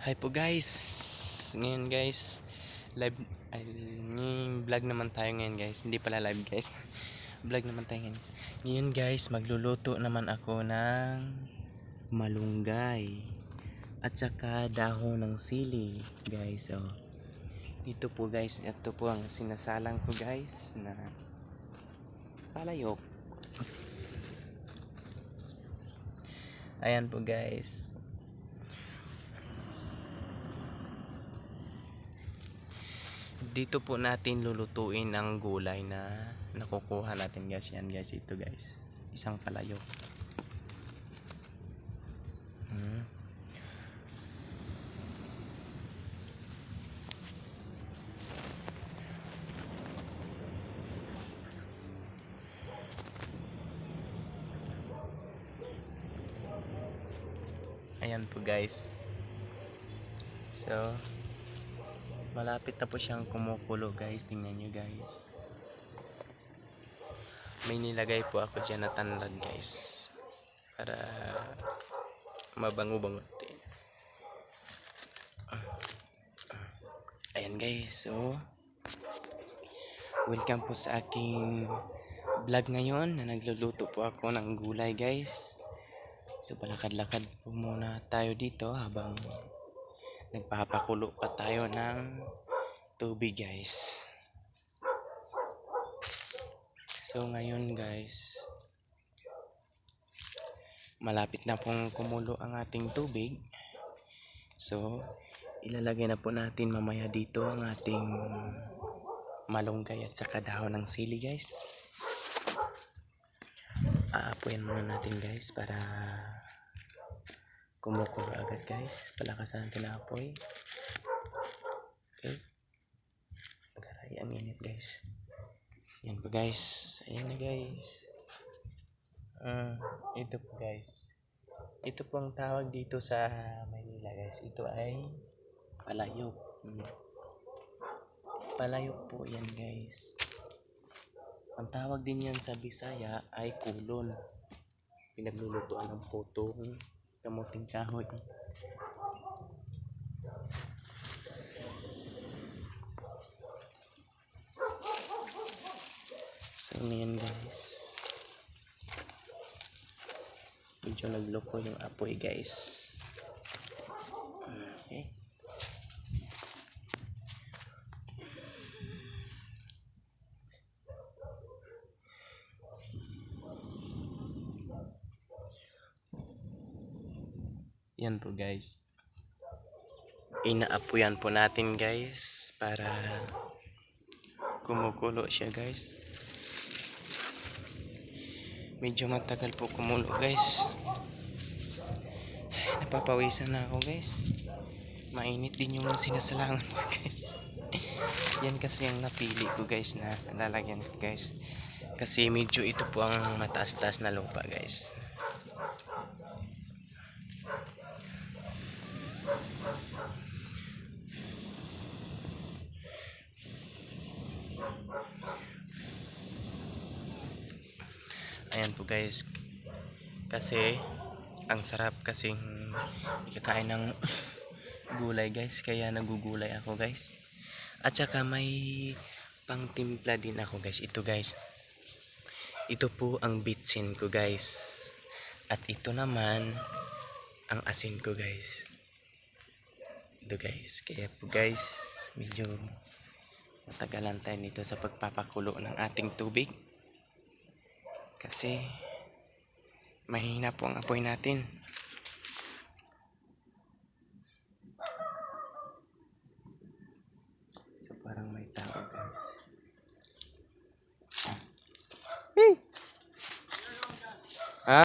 Hi po guys. Ngayon guys, live ay, vlog naman tayo ngayon guys. Hindi pala live guys. Vlog naman tayo ngayon. Ngayon guys, magluluto naman ako ng malunggay at saka dahon ng sili, guys. Oh. Ito po guys, ito po ang sinasalang ko guys na palayok. Ayan po guys. Dito po natin lulutuin ang gulay na nakukuha natin guys. Yan guys, ito guys, isang palayok. Ayan po guys. So malapit na po siyang kumukulo guys. Tingnan nyo guys. May nilagay po ako dyan na tanlad guys, para mabango-bango din. Ayan guys. So welcome po sa aking vlog ngayon na nagluluto po ako ng gulay guys. So palakad-lakad po muna tayo dito habang nagpapakulo pa tayo ng tubig guys. So ngayon guys, malapit na pong kumulo ang ating tubig. So ilalagay na po natin mamaya dito ang ating malunggay at saka dahon ng sili guys. Aapuyan muna natin guys para kumukulo agad guys. Palakasan natin ang apoy. Okay. Magaray ang init guys. Yan po guys. Ayan na guys. Ito po guys. Ito po ang tawag dito sa Maynila guys. Ito ay palayok. Palayok po yan guys. Ang tawag din yan sa Bisaya ay kulon. Pinaglulutuan ng putong kamuting kahoy. So ngayon guys, medyo nagloko yung apoy guys. Okay. Yan po guys. Inaapuyan po natin guys para kumukulo siya guys. Medyo matagal po kumulo guys. Ay, napapawisan na ako guys. Mainit din yung sinasalangan ko guys. Yan kasi ang napili ko guys na lalagyan ko guys. Kasi medyo ito po ang mataas-taas na lupa guys. Ayan po guys. Kasi ang sarap kasing ikakain ng gulay guys. Kaya nagugulay ako guys. At saka may pangtimpla din ako guys. Ito guys. Ito po ang bitsin ko guys. At ito naman ang asin ko guys. Ito guys. Kaya po guys, medyo matagalan tayo nito sa pagpapakulo ng ating tubig. Kasi mahina po ang apoy natin. So parang may tao guys.